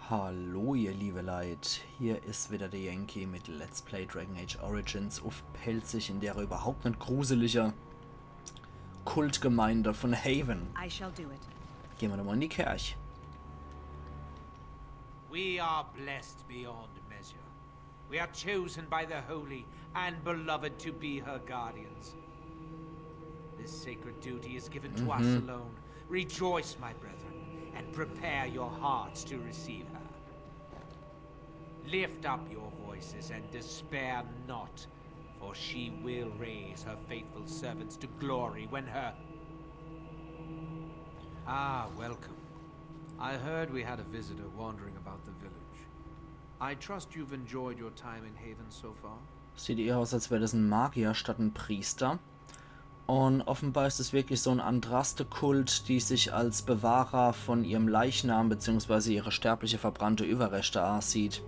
Hallo ihr liebe Leid, hier ist wieder der Yankee mit Let's Play Dragon Age Origins auf Pelzig in der überhaupt nicht gruselige Kultgemeinde von Haven. Gehen wir doch mal in die Kirche. We are blessed beyond measure. We are chosen by the holy and beloved to be her guardians. This sacred duty is given to us alone. Rejoice, my brethren, and prepare your hearts to receive her. Lift up your voices and despair not, for she will raise her faithful servants to glory when her... Ah, welcome. I heard we had a visitor wandering about the village. I trust you've enjoyed your time in Haven so far? Sieht eher aus, als wäre das ein Magier statt ein Priester. Und offenbar ist es wirklich so ein Andraste-Kult, die sich als Bewahrer von ihrem Leichnam bzw. ihre sterbliche verbrannte Überreste ansieht.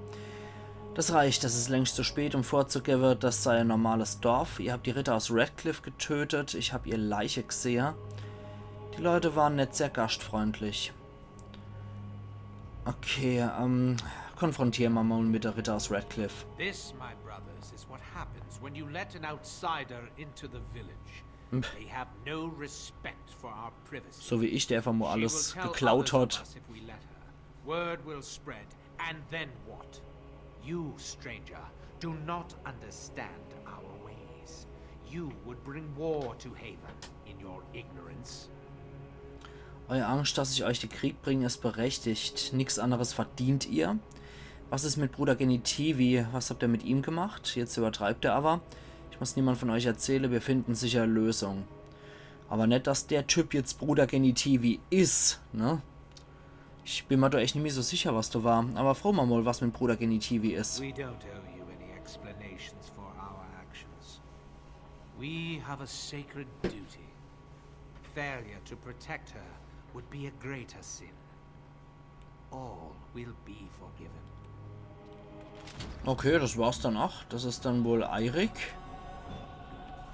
Das reicht, es ist längst zu spät, um vorzugeben, das sei ein normales Dorf. Ihr habt die Ritter aus Redcliffe getötet, ich habe ihr Leiche gesehen. Die Leute waren nicht sehr gastfreundlich. Okay, konfrontieren wir mal mit der Ritter aus Redcliffe. This, my brothers, is what happens when you let an outsider into the village. They have no respect for our privacy. So wie ich, der einfach mal alles geklaut hat. Word will spread, and then what? You, stranger, do not understand our ways. You would bring war to Haven in your ignorance. Eure Angst, dass ich euch den Krieg bringe, ist berechtigt. Nichts anderes verdient ihr. Was ist mit Bruder Genitivi? Was habt ihr mit ihm gemacht? Jetzt übertreibt er aber. Ich muss niemand von euch erzählen, wir finden sicher eine Lösung. Aber nicht, dass der Typ jetzt Bruder Genitivi ist, ne? Ich bin mir doch echt nicht mehr so sicher, was du war. Aber frag mal, was mit Bruder Genitivi ist. We don't owe you any explanations for our actions. We have a sacred duty. Failure to protect her would be a greater sin. All will be forgiven. Okay, das war's dann auch. Das ist dann wohl Eirik.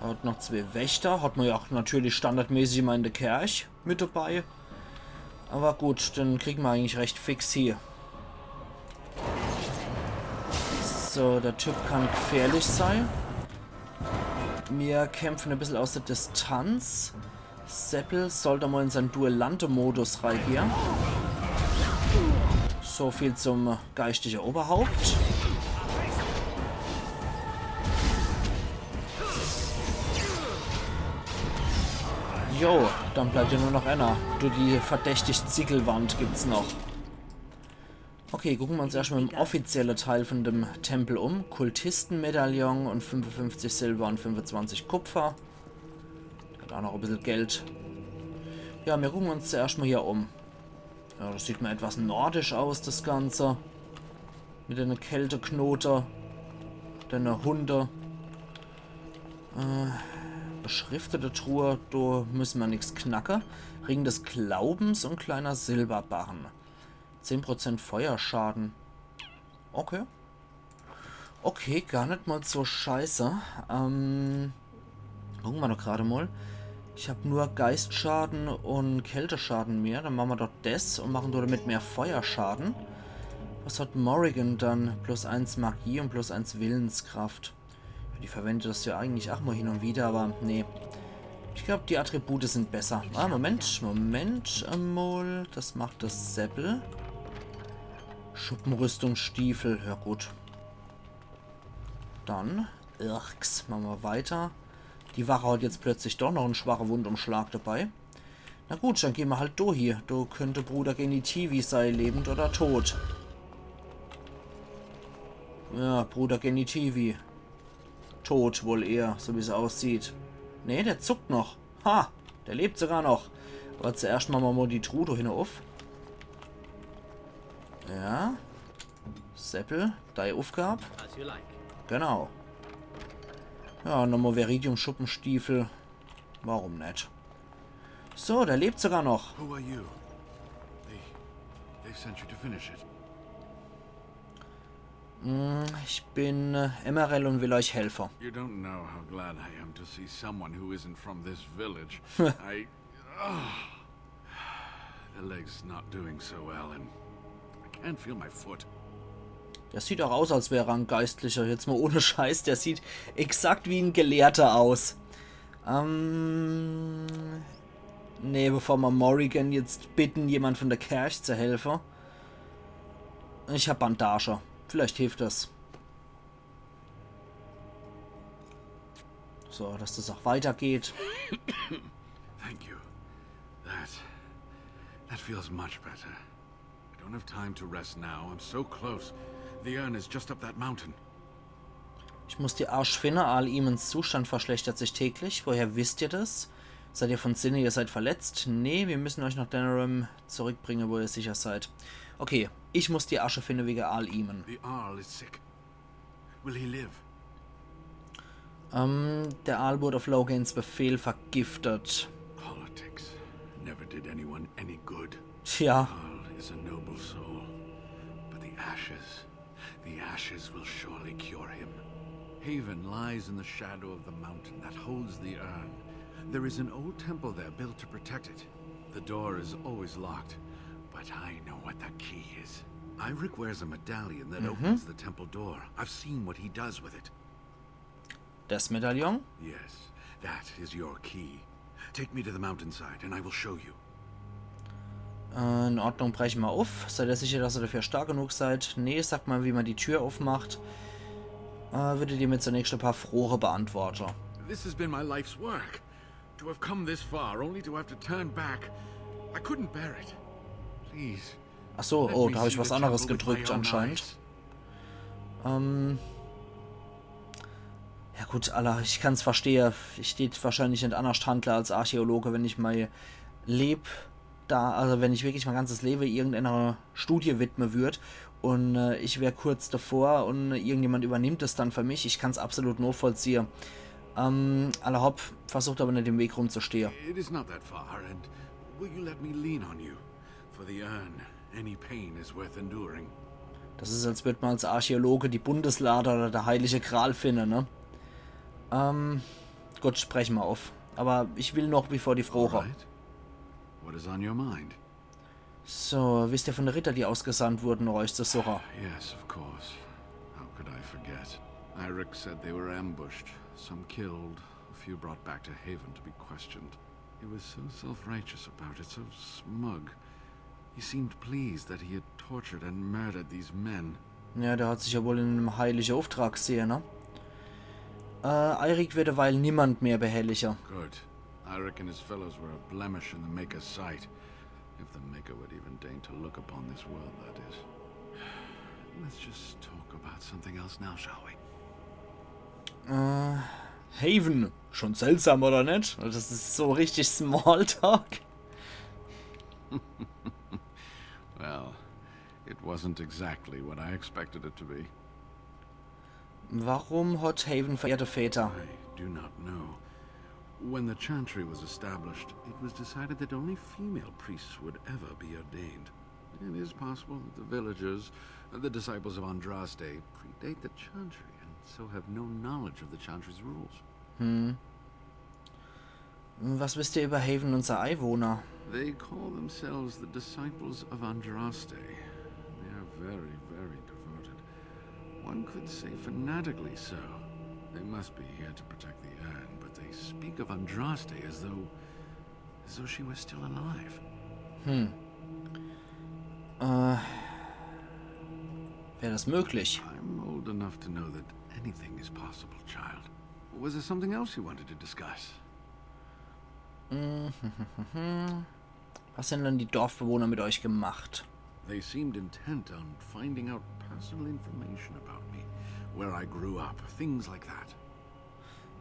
Er hat noch 2 Wächter. Hat man ja auch natürlich standardmäßig immer in der Kirche mit dabei. Aber gut, dann kriegen wir eigentlich recht fix hier. So, der Typ kann gefährlich sein. Wir kämpfen ein bisschen aus der Distanz. Seppel sollte mal in seinen Duellante-Modus reagieren. So viel zum geistigen Oberhaupt. Jo, dann bleibt ja nur noch einer. Du, die verdächtig Ziegelwand gibt's noch. Okay, gucken wir uns erstmal im offiziellen Teil von dem Tempel um. Kultistenmedaillon und 55 Silber und 25 Kupfer. Hat auch noch ein bisschen Geld. Ja, wir gucken uns zuerst mal hier um. Ja, das sieht mir etwas nordisch aus, das Ganze. Mit einer Kälteknote. Den Hunde. Beschriftete Truhe, da müssen wir nichts knacken. Ring des Glaubens und kleiner Silberbarren. 10% Feuerschaden. Okay. Okay, gar nicht mal so scheiße. Gucken wir doch gerade mal. Ich habe nur Geistschaden und Kälteschaden mehr. Dann machen wir doch das und machen damit mehr Feuerschaden. Was hat Morrigan dann? +1 Magie und +1 Willenskraft. Die verwendet das ja eigentlich auch mal hin und wieder, aber nee. Ich glaube, die Attribute sind besser. Ah, Moment mal. Das macht das Seppel. Schuppenrüstung, Stiefel. Ja, gut. Dann, machen wir weiter. Die Wache hat jetzt plötzlich doch noch einen schwachen Wundumschlag dabei. Na gut, dann gehen wir halt durch hier. Du könnte Bruder Genitivi sei, lebend oder tot. Ja, Bruder Genitivi. Tot wohl eher, so wie es aussieht. Ne, der zuckt noch. Ha, der lebt sogar noch. Aber zuerst machen wir mal die Truhe hin auf. Ja. Seppel, deine Aufgabe. Genau. Ja, nochmal Veridium Schuppenstiefel. Warum nicht? So, der lebt sogar noch. Who are you? They sent you to finish it. Ich bin Emerald und will euch helfen. You don't know how glad I am to see someone who isn't from this village. The leg's not doing so well, and I can't feel my foot. Der sieht auch aus, als wäre er ein Geistlicher. Jetzt mal ohne Scheiß. Der sieht exakt wie ein Gelehrter aus. Nee, bevor wir Morrigan jetzt bitten, jemand von der Kirche zu helfen. Ich habe Bandage. Vielleicht hilft das. So, dass das auch weitergeht. Thank you. That feels much better. I don't have time to rest now. I'm so close. The urn is just up that mountain. Ich muss die Arsch finden. Al-Imans Zustand verschlechtert sich täglich. Woher wisst ihr das? Seid ihr von Sinne, ihr seid verletzt? Nee, wir müssen euch nach Denerim zurückbringen, wo ihr sicher seid. Okay, ich muss die Asche finden wegen Al-Iman. The Arl is sick. Will he live? Der Aal wurde auf Loghains Befehl vergiftet. Politics never did anyone any good. Tja. Arl is a noble soul. But the ashes will surely cure him. Haven lies in the shadow of the mountain that holds the urn. There is an old temple there built to protect it. The door is always locked, but I know what the key is. Irik wears a medallion that opens the temple door. I've seen what he does with it. Das Medaillon? Yes, that is your key. Take me to the mountainside and I will show you. In Ordnung, brechen wir auf. Seid ihr sicher, dass ihr dafür stark genug seid? Nee, sagt mal, wie man die Tür aufmacht. Würdet ihr mir zunächst ein paar Frore beantworten. This has been my life's work. To have come this far, only to have to turn back. I couldn't bear it. Please. Ach so, oh, da habe ich was anderes gedrückt anscheinend. Ja gut, Allah, ich kann es verstehen. Ich stehe wahrscheinlich nicht anders Handler als Archäologe, wenn ich mein wenn ich wirklich mein ganzes Leben irgendeiner Studie widmen würde und ich wäre kurz davor und irgendjemand übernimmt es dann für mich. Ich kann es absolut nur vollziehen. Allah Hopp versucht aber nicht im Weg rumzustehen. It is not that far, and will you let me lean on you? For the urn, any pain is worth enduring. Das ist, als würde man als Archäologe die Bundeslade oder der Heilige Gral finden, ne? Gut, sprechen wir auf. Aber ich will noch bevor die Frore. Right. What is on your mind? So, wisst ihr von den Ritter, die ausgesandt wurden, euch zu suchen? Yes, of course. How could I forget? Irik said they were ambushed, some killed, a few brought back to Haven to be questioned. He was so self-righteous about it, so smug. He seemed pleased that he had tortured and murdered these men. Ja, der hat sich ja wohl in einem heiligen Auftrag gesehen, ne? Eirik wird derweil niemand mehr behelliger. Good. Irik and his fellows were a blemish in the Maker's sight. If the Maker would even deign to look upon this world, that is. Let's just talk about something else now, shall we? Haven. Schon seltsam, oder nicht? Das ist so richtig Smalltalk. Well, it wasn't exactly what I expected it to be. Warum hat Haven verehrte Väter? I do not know. When the Chantry was established, it was decided that only female priests would ever be ordained. It is possible that the villagers, the disciples of Andraste, predate the Chantry and so have no knowledge of the Chantry's rules. Was wisst ihr über Haven und seine Einwohner? They call themselves the disciples of Andraste. They are very, very devoted. One could say fanatically so. They must be here to protect the urn, but they speak of Andraste as though she was still alive. Wäre das möglich? I'm old enough to know that anything is possible, child. Was there something else you wanted to discuss? Was haben denn die Dorfbewohner mit euch gemacht? They seemed intent on finding out personal information about me, where I grew up, things like that.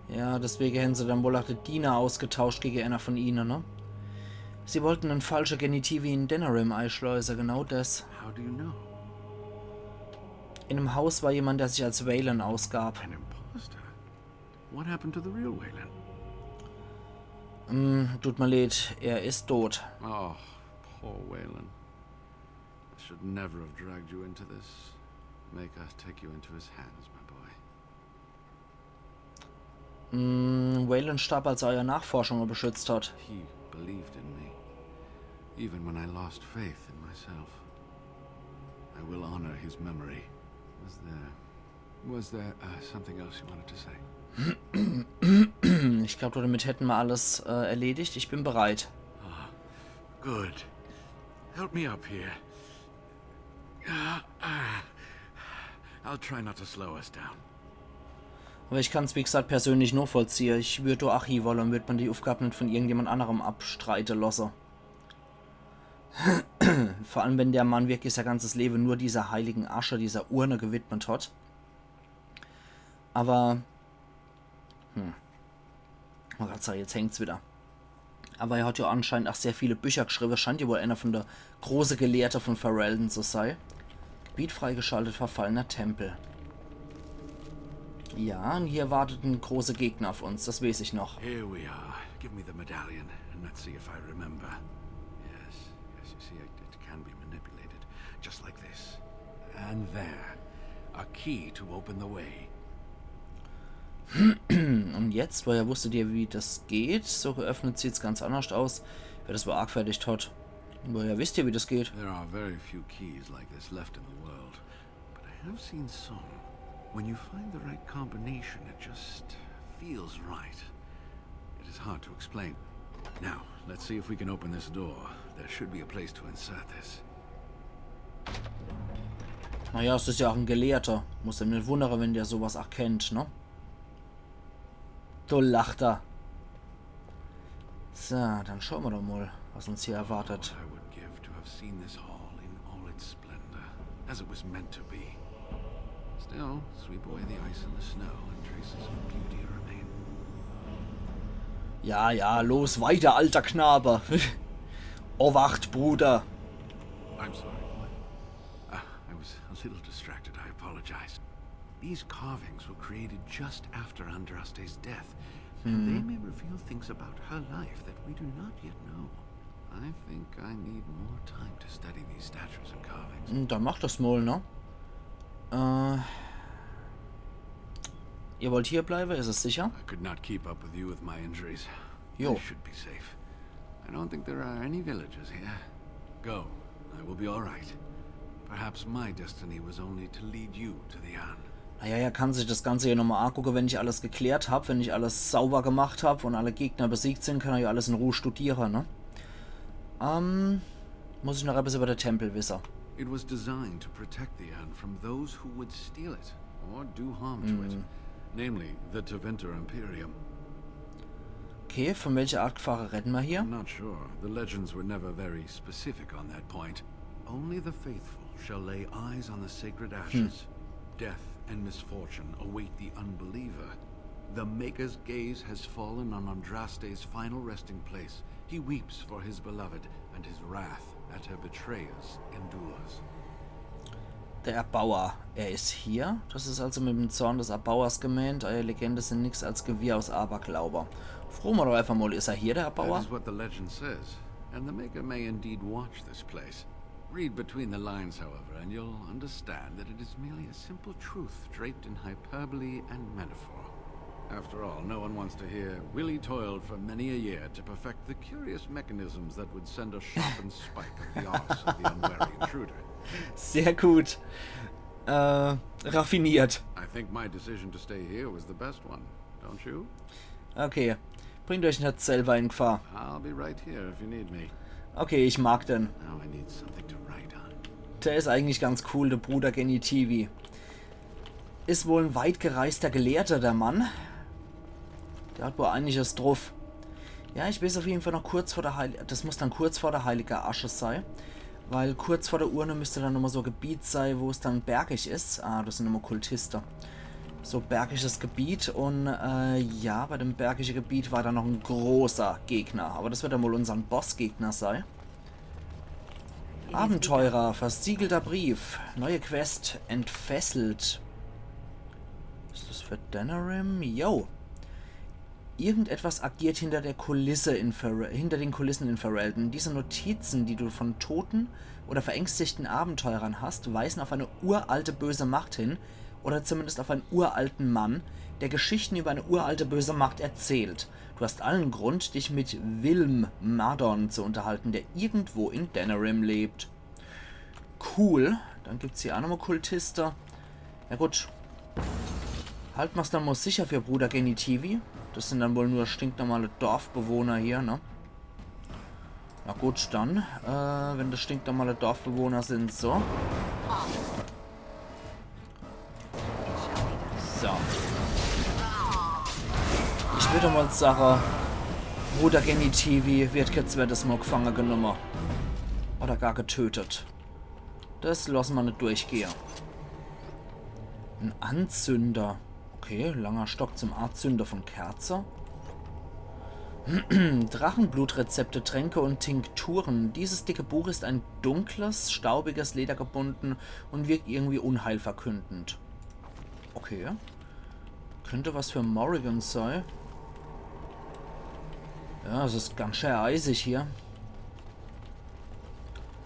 Ja, deswegen haben sie dann wohl auch die Diener ausgetauscht gegen einer von ihnen, ne? Sie wollten einen falschen Genitiv in Denerim einschleusen, genau das. How do you know? In einem Haus war jemand, der sich als Wayland ausgab. An imposter? What happened to the real Wayland? Tut mir leid, er ist tot. Oh, poor Wayland. I should never have dragged you into this. Make us take you into his hands, my boy. Wayland starb, als er eure Nachforschungen beschützt hat. He believed in me, even when I lost faith in myself. his memory. Was there something else you wanted to say? Ich glaube, damit hätten wir alles erledigt. Ich bin bereit. Good. Help me up here. I'll try not to slow us down. Aber ich kann es, wie gesagt, persönlich nur vollziehen. Ich würde Archiv wollen und würde man die Aufgabe nicht von irgendjemand anderem abstreiten lassen. Vor allem, wenn der Mann wirklich sein ganzes Leben nur dieser heiligen Asche, dieser Urne gewidmet hat. Aber... Man kann sagen, jetzt hängt's wieder. Aber er hat ja anscheinend auch sehr viele Bücher geschrieben. Scheint ja wohl einer von der großen Gelehrten von Ferelden zu sein. Gebiet freigeschaltet, verfallener Tempel. Ja, und hier wartet ein großer Gegner auf uns, das weiß ich noch. Here we are. Give me the medallion and let's see if I remember. Yes, you see, it can be manipulated, just like this. And there, a key to open the way. Und jetzt, weil er wusste dir, wie das geht, so geöffnet sieht es ganz anders aus, wer das wohl argfertigt hat. Weil er wisst ja, wie das geht. There are very few keys like this left in the world, but I have seen some. When you find the right combination, it just feels right. It is hard to explain. Now, let's see if we can open this door. There should be a place to insert this. Naja, es ist ja auch ein Gelehrter. Muss ihm nicht wundern, wenn der sowas erkennt, ne? Du lacht er. So, dann schauen wir doch mal, was uns hier erwartet. What I would give to have seen this hall in all its splendor, as it was meant to be. Still, sweep away the ice and the snow, and traces of beauty remain. Ja, ja, los, weiter, alter Knabe. Owacht, Bruder. I'm sorry. I was a little distracted. I apologize. These carvings were created just after Andraste's death, and they may reveal things about her life that we do not yet know. I think I need more time to study these statues and carvings. Dann mach das mal, ne? Ihr wollt hier bleiben, ist es sicher? I could not keep up with you with my injuries. Jo. I should be safe. I don't think there are any villagers here. Go. I will be all right. Perhaps my destiny was only to lead you to the Anne. Naja, er kann sich das Ganze hier nochmal angucken, wenn ich alles geklärt habe, wenn ich alles sauber gemacht habe und alle Gegner besiegt sind, kann er ja alles in Ruhe studieren, ne? Muss ich noch etwas über den Tempel wissen. It was designed to protect the Anne from those who would steal it or do harm to it, namely the Tevinter Imperium. Okay, von welcher Art Gefahr reden wir hier? I'm not sure. The legends were never very specific on that point. Only the faithful shall lay eyes on the sacred ashes. Death and misfortune await the unbeliever. The Maker's gaze has fallen on Andraste's final resting place. He weeps for his beloved, and his wrath at her betrayers endures. Der Erbauer, er ist hier. Das ist also mit dem Zorn des Erbauers gemeint. Eure Legende sind nichts als Gewirr aus Aberglauber. Fragen wir doch einfach mal, ist er hier, der Erbauer? That is what the legend says, and the Maker may indeed watch this place. Read between the lines, however, and you'll understand that it is merely a simple truth draped in hyperbole and metaphor. After all, no one wants to hear Willie toiled for many a year to perfect the curious mechanisms that would send a sharpened spike of the arse of the unwary intruder. Sehr gut. Raffiniert. I think my decision to stay here was the best one, don't you? Okay. Bringt euch nicht selber in Gefahr. I'll be right here if you need me. Okay, ich mag den. Now I need something to write on. Der ist eigentlich ganz cool, der Bruder Genitivi. Ist wohl ein weit gereister Gelehrter, der Mann. Der hat wohl einiges drauf. Ja, ich weiß auf jeden Fall noch kurz vor der das muss dann kurz vor der Heiligen Asche sein. Weil kurz vor der Urne müsste dann nochmal so ein Gebiet sein, wo es dann bergig ist. Ah, das sind immer Kultisten. So bergiges Gebiet. Und ja, bei dem bergigen Gebiet war da noch ein großer Gegner. Aber das wird dann wohl unser Bossgegner sein. Abenteurer, versiegelter Brief. Neue Quest, entfesselt. Ist das für Denerim? Yo. Irgendetwas agiert hinter der Kulisse hinter den Kulissen in Ferelden. Diese Notizen, die du von toten oder verängstigten Abenteurern hast, weisen auf eine uralte böse Macht hin, oder zumindest auf einen uralten Mann, der Geschichten über eine uralte böse Macht erzählt. Du hast allen Grund, dich mit Wilm Madon zu unterhalten, der irgendwo in Denerim lebt. Cool. Dann gibt es hier auch nochmal Kultisten. Ja gut. Halten wir es dann mal sicher für Bruder Genitivi. Das sind dann wohl nur stinknormale Dorfbewohner hier, ne? Na gut, dann. Wenn das stinknormale Dorfbewohner sind, so. So. Ich würde mal sagen, Bruder Genitivi wird jetzt das mal gefangen genommen. Oder gar getötet. Das lassen wir nicht durchgehen. Ein Anzünder. Okay, langer Stock zum Anzünder von Kerze. Drachenblutrezepte, Tränke und Tinkturen. Dieses dicke Buch ist ein dunkles, staubiges Leder gebunden und wirkt irgendwie unheilverkündend. Okay. Könnte was für Morrigan sein. Ja, es ist ganz schön eisig hier.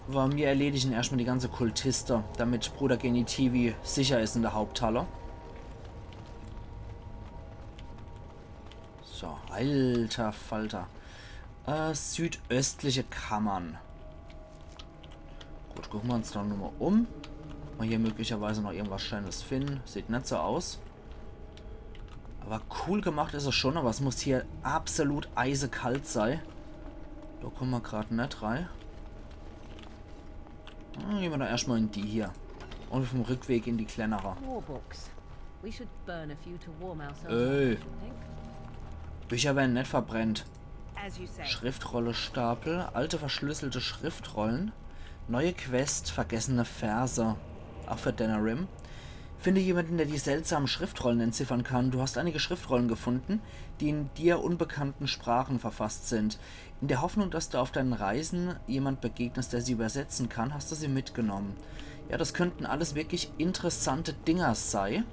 Aber wir erledigen erstmal die ganze Kultiste, damit Bruder Genitivi sicher ist in der Haupthalle. So, alter Falter. Südöstliche Kammern. Gut, gucken wir uns dann nochmal um. Ob wir hier möglicherweise noch irgendwas Schönes finden. Sieht nicht so aus. Aber cool gemacht ist es schon, aber es muss hier absolut eisekalt sein. Da kommen wir gerade nicht rein. Dann gehen wir da erstmal in die hier. Und vom Rückweg in die kleinere. Ey. Bücher werden nicht verbrennt. Schriftrolle Stapel. Alte verschlüsselte Schriftrollen. Neue Quest. Vergessene Verse. Auch für Denerim. Finde jemanden, der die seltsamen Schriftrollen entziffern kann. Du hast einige Schriftrollen gefunden, die in dir unbekannten Sprachen verfasst sind. In der Hoffnung, dass du auf deinen Reisen jemand begegnest, der sie übersetzen kann, hast du sie mitgenommen. Ja, das könnten alles wirklich interessante Dinger sein.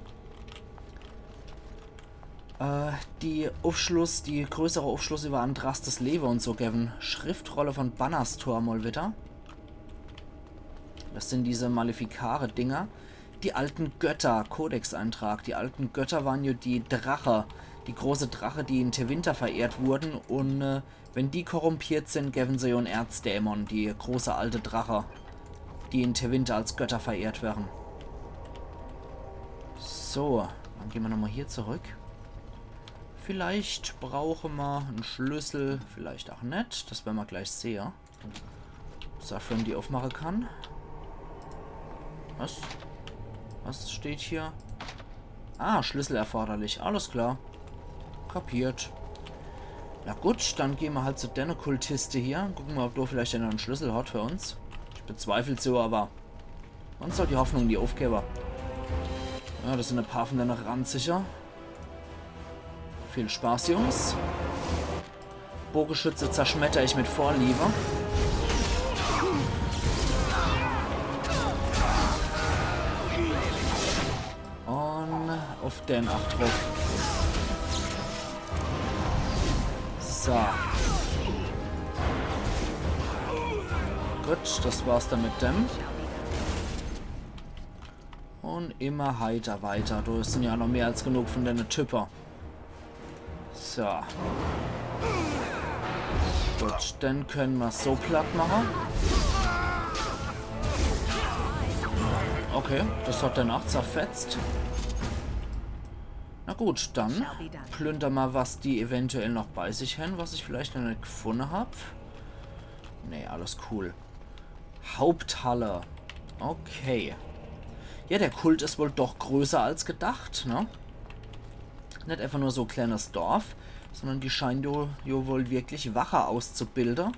Die größere Aufschluss über Andrastes Leben und so, Gavin. Schriftrolle von Bannerstor mal wieder. Das sind diese Malefikare-Dinger. Die alten Götter, Kodex-Eintrag. Die alten Götter waren ja die Drache. Die große Drache, die in Tevinter verehrt wurden. Und wenn die korrumpiert sind, geben sie ja einen Erzdämon. Die große alte Drache, die in Tevinter als Götter verehrt werden. So, dann gehen wir nochmal hier zurück. Vielleicht brauchen wir einen Schlüssel, vielleicht auch nicht. Das werden wir gleich sehen. Saffron die aufmachen kann. Was? Was steht hier? Ah, Schlüssel erforderlich. Alles klar. Kapiert. Na gut, dann gehen wir halt zu der Kultiste hier. Gucken wir, ob du vielleicht einen Schlüssel hat für uns. Ich bezweifle es so, aber uns soll die Hoffnung die aufgeben. Ja, das sind ein paar von denen ranziger. Viel Spaß, Jungs. Bogenschütze zerschmetter ich mit Vorliebe. Und auf den Acht drauf. So. Gut, das war's dann mit dem. Und immer heiter weiter. Du sind ja noch mehr als genug von deinen Typen. So. Gut, dann können wir es so platt machen. Okay, das hat danach zerfetzt. Na gut, dann plündern wir, was die eventuell noch bei sich haben, was ich vielleicht noch nicht gefunden habe. Nee, alles cool. Haupthalle. Okay. Ja, der Kult ist wohl doch größer als gedacht, ne? Nicht einfach nur so ein kleines Dorf, sondern die scheinen jo wohl wirklich Wache auszubilden,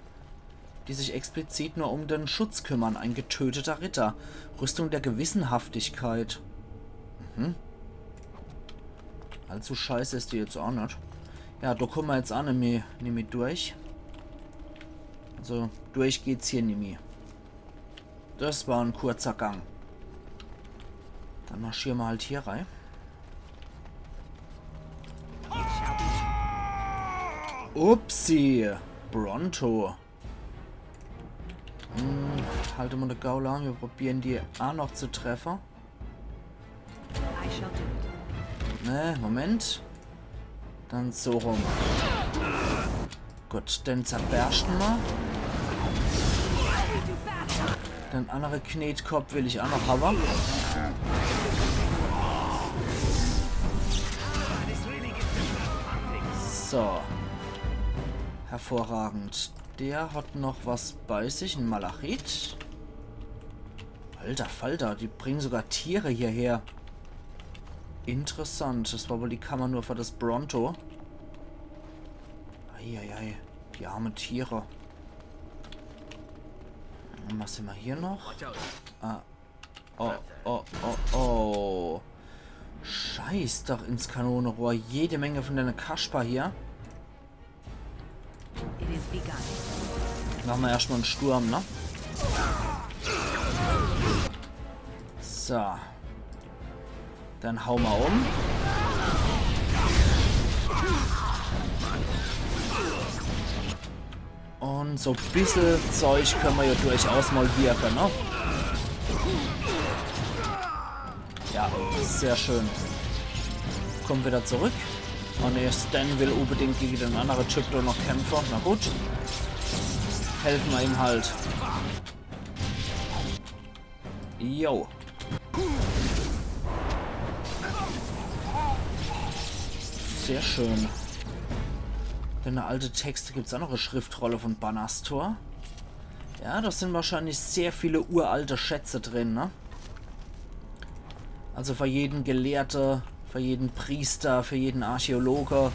die sich explizit nur um den Schutz kümmern. Ein getöteter Ritter. Rüstung der Gewissenhaftigkeit. Mhm. Allzu scheiße ist die jetzt auch nicht. Ja, da kommen wir jetzt auch nicht mehr durch. Also, durch geht's hier nicht mehr. Das war ein kurzer Gang. Dann marschieren wir halt hier rein. Upsi. Bronto. Halte mal eine Gaula an. Wir probieren die auch noch zu treffen. Ne, Moment. Dann so rum. Gut, dann zerbersten wir. Den anderen Knetkopf will ich auch noch haben. So. Hervorragend. Der hat noch was bei sich. Ein Malachit. Alter Falter, die bringen sogar Tiere hierher. Interessant. Das war wohl die Kammer nur für das Bronto. Eieiei. Die armen Tiere. Und was sind wir hier noch? Ah. Oh, oh, oh, oh. Scheiß doch ins Kanonenrohr. Jede Menge von deiner Kasper hier. Machen wir erstmal einen Sturm, ne? So. Dann hauen wir um. Und so ein bisschen Zeug können wir ja durchaus mal wirken, ne? Ja, sehr schön. Kommen wieder zurück. Oh ne, Stan will unbedingt gegen den anderen Typ da noch kämpfen. Na gut. Helfen wir ihm halt. Jo. Sehr schön. Denn eine alte Texte gibt es auch noch eine Schriftrolle von Banastor. Ja, das sind wahrscheinlich sehr viele uralte Schätze drin, ne? Also für jeden Gelehrte, für jeden Priester, für jeden Archäologe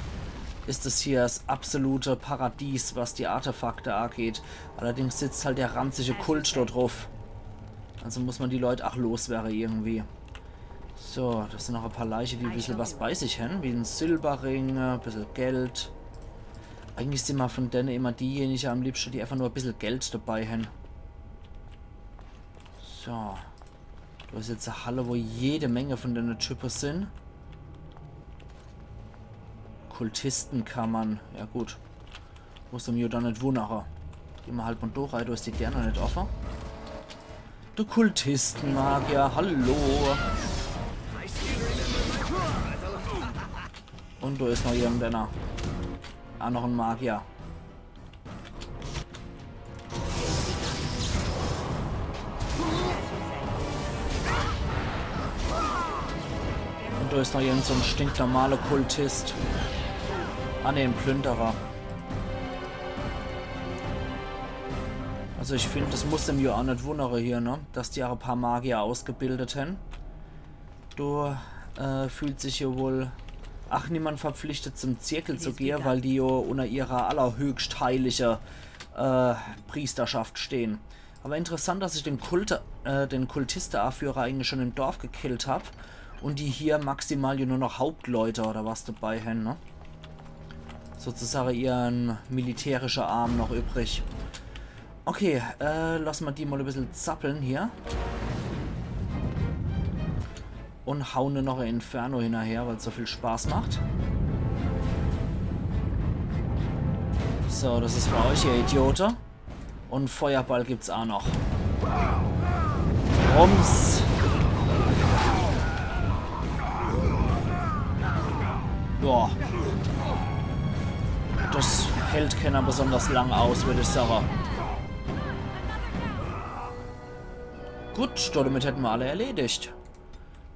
ist es hier das absolute Paradies, was die Artefakte angeht. Allerdings sitzt halt der ranzige Kult dort drauf. Also muss man die Leute auch loswerden irgendwie. So, das sind noch ein paar Leiche, die ein bisschen was bei sich haben, wie ein Silberring, ein bisschen Geld. Eigentlich sind wir von denen immer diejenigen am liebsten, die einfach nur ein bisschen Geld dabei haben. So. Da ist jetzt eine Halle, wo jede Menge von den Typen sind. Kultistenkammern. Ja gut. Muss mir da nicht wundern. Gehen wir halt mal durch, da ist die der noch nicht offen. Der Kultistenmagier, hallo. Und da ist noch irgendeiner. Ah, noch ein Magier. Und da ist noch irgend so ein stinknormaler Kultist. Ah ne, ein Plünderer. Also ich finde, das muss dem ja auch nicht wundern hier, ne? Dass die auch ein paar Magier ausgebildet haben. Du fühlt sich ja wohl... Ach, niemand verpflichtet zum Zirkel zu gehen, weil die ja unter ihrer allerhöchst heiligen Priesterschaft stehen. Aber interessant, dass ich den Kultistenanführer eigentlich schon im Dorf gekillt habe und die hier maximal ja nur noch Hauptleute oder was dabei haben, ne? Sozusagen ihren militärischen Arm noch übrig. Okay, lassen wir die mal ein bisschen zappeln hier. Und hauen noch ein Inferno hinterher, weil es so viel Spaß macht. So, das ist für euch, ihr Idioten. Und Feuerball gibt's auch noch. Rums. Boah. Das hält keiner besonders lang aus, würde ich sagen. Gut, damit hätten wir alle erledigt.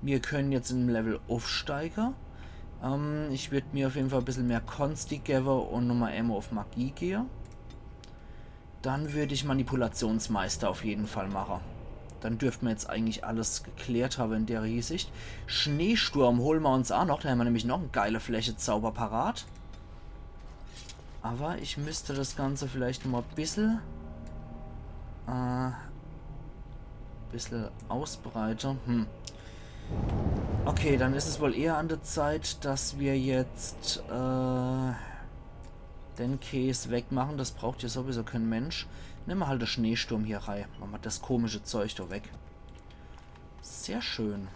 Wir können jetzt im Level aufsteigen. Ich würde mir auf jeden Fall ein bisschen mehr Konsti geben und nochmal Ammo auf Magie gehen. Dann würde ich Manipulationsmeister auf jeden Fall machen. Dann dürften wir jetzt eigentlich alles geklärt haben in der Hinsicht. Schneesturm holen wir uns auch noch. Da haben wir nämlich noch eine geile Fläche Zauber parat. Aber ich müsste das Ganze vielleicht noch mal ein bisschen ausbreiten. Okay, dann ist es wohl eher an der Zeit, dass wir jetzt den Käse wegmachen. Das braucht ja sowieso kein Mensch. Nehmen wir halt den Schneesturm hier rein. Machen wir das komische Zeug da weg. Sehr schön.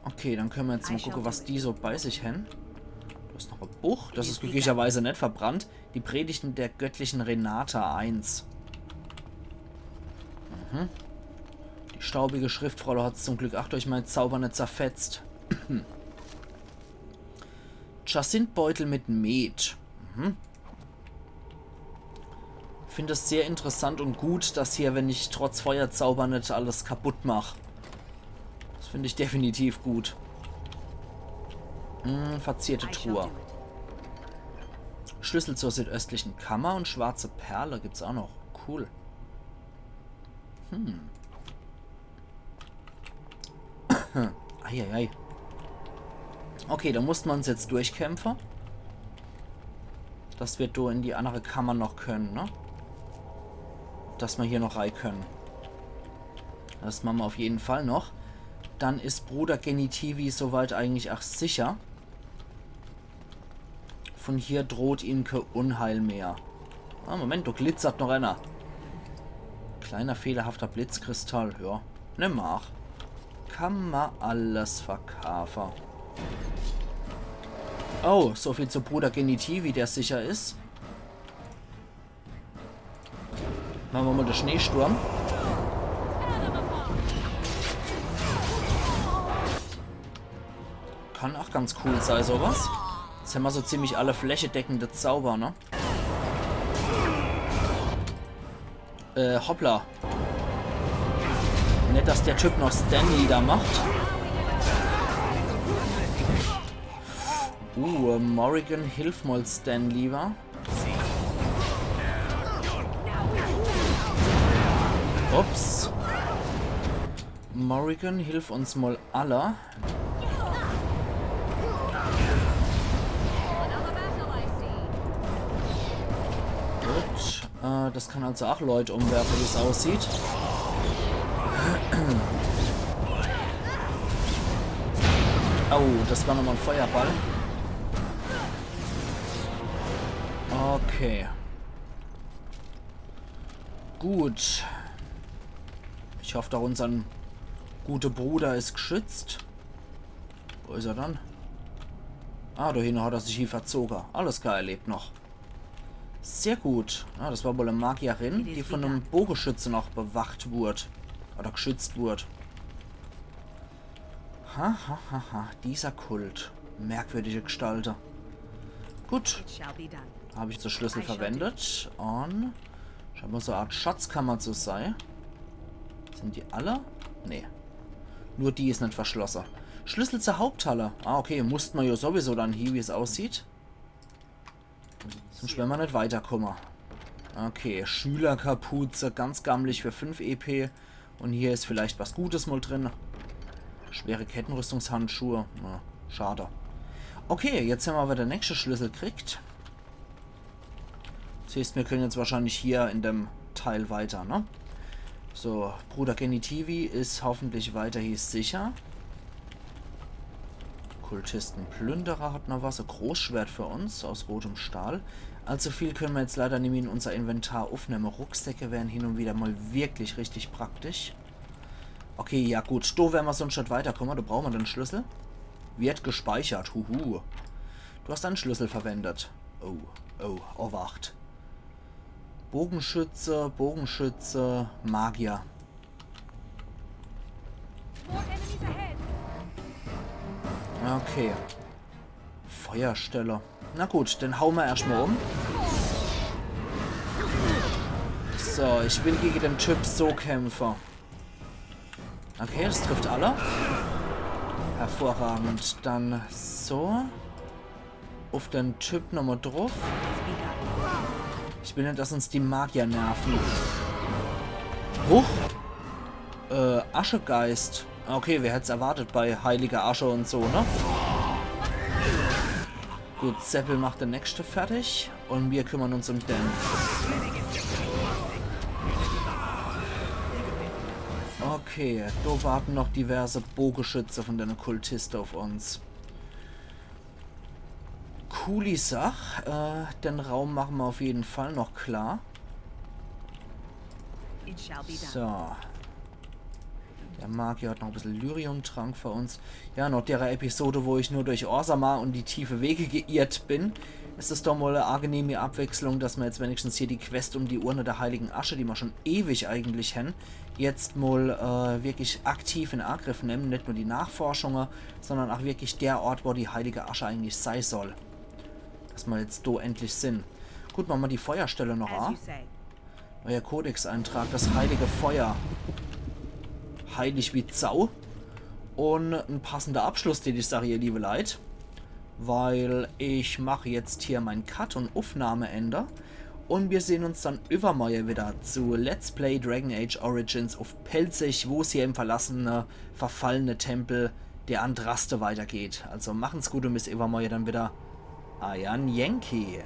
Okay, dann können wir jetzt mal gucken, was die so bei sich haben. Da ist noch ein Buch. Das ist glücklicherweise nicht verbrannt. Die Predigten der göttlichen Renata 1. Die staubige Schriftrolle hat es zum Glück auch durch meinen Zauber nicht zerfetzt. Jacinthbeutel mit Met. finde es sehr interessant und gut, dass hier, wenn ich trotz Feuerzauber nicht alles kaputt mache. Das finde ich definitiv gut. Verzierte Truhe. Schlüssel zur südöstlichen Kammer und schwarze Perle gibt's auch noch. Cool. Eieiei. Okay, da mussten wir uns jetzt durchkämpfen. Dass wir da in die andere Kammer noch können, ne? Dass wir hier noch rein können. Das machen wir auf jeden Fall noch. Dann ist Bruder Genitivi soweit eigentlich auch sicher. Von hier droht ihm kein Unheil mehr. Ah, Moment, da glitzert noch einer. Kleiner fehlerhafter Blitzkristall, ja. Nimm mal. Kann man alles verkaufen. Oh, so viel zu Bruder Genitivi, der sicher ist. Machen wir mal den Schneesturm. Kann auch ganz cool sein, sowas. Jetzt haben wir so ziemlich alle flächendeckende Zauber, ne? Hoppla. Nicht, dass der Typ noch Stanley da macht. Morrigan, hilf mal Stanley, wa? Ups. Morrigan, hilf uns mal alle. Gut. Das kann also auch Leute umwerfen, wie es aussieht. Oh, das war nochmal ein Feuerball. Okay. Gut. Ich hoffe, doch unser guter Bruder ist geschützt. Wo ist er dann? Ah, da hinten hat er sich hier verzogen. Alles klar, er lebt noch. Sehr gut. Ah, das war wohl eine Magierin, die von einem Bogenschütze noch bewacht wurde. Oder geschützt wurde. Dieser Kult. Merkwürdige Gestalter. Gut. Habe ich den Schlüssel verwendet. Und scheint mal so eine Art Schatzkammer zu sein. Sind die alle? Nee. Nur die ist nicht verschlossen. Schlüssel zur Haupthalle. Ah, okay. Mussten wir ja sowieso dann hier, wie es aussieht. Sonst werden wir nicht weiterkommen. Okay. Schülerkapuze. Ganz gammelig für 5 EP. Und hier ist vielleicht was Gutes mal drin. Schwere Kettenrüstungshandschuhe. Na, schade. Okay, jetzt haben wir aber den nächsten Schlüssel gekriegt. Das heißt, wir können jetzt wahrscheinlich hier in dem Teil weiter, ne? So, Bruder Genitivi ist hoffentlich weiterhin sicher. Kultisten-Plünderer hat noch was. Ein Großschwert für uns aus rotem Stahl. Allzu viel können wir jetzt leider nicht mehr in unser Inventar aufnehmen. Rucksäcke wären hin und wieder mal wirklich richtig praktisch. Okay, ja gut. Da werden wir so einen Schritt weiterkommen. Da brauchen wir den Schlüssel. Wird gespeichert. Huhu. Du hast einen Schlüssel verwendet. Oh, wacht. Bogenschütze, Magier. Okay. Feuersteller. Na gut, dann hauen wir erstmal um. So, ich will gegen den Typ so kämpfen. Okay, das trifft alle. Hervorragend. Dann so. Auf den Typ nochmal drauf. Ich will nicht, dass uns die Magier nerven. Huch. Aschegeist. Okay, wer hätte es erwartet bei heiliger Asche und so, ne? Gut, Seppel macht den nächste fertig. Und wir kümmern uns um den. Okay, da warten noch diverse Bogenschütze von den Kultisten auf uns. Coole Sache. Den Raum machen wir auf jeden Fall noch klar. So. Der Magier hat noch ein bisschen Lyrium-Trank für uns. Ja, nach der Episode, wo ich nur durch Orzammar und die tiefe Wege geirrt bin, ist es doch mal eine angenehme Abwechslung, dass wir jetzt wenigstens hier die Quest um die Urne der Heiligen Asche, die wir schon ewig eigentlich haben, jetzt mal wirklich aktiv in Angriff nehmen. Nicht nur die Nachforschungen, sondern auch wirklich der Ort, wo die Heilige Asche eigentlich sein soll. Dass wir jetzt da endlich sind. Gut, machen wir die Feuerstelle noch an. Euer Kodex-Eintrag, das heilige Feuer. Heilig wie Zau. Und ein passender Abschluss, den ich sage, ihr liebe Leute. Weil ich mache jetzt hier meinen Cut und Aufnahmeende. Und wir sehen uns dann übermorgen wieder zu Let's Play Dragon Age Origins auf Pelzig, wo es hier im verlassene, verfallene Tempel der Andraste weitergeht. Also machen's gut und bis übermorgen dann wieder. Ayan Yankee.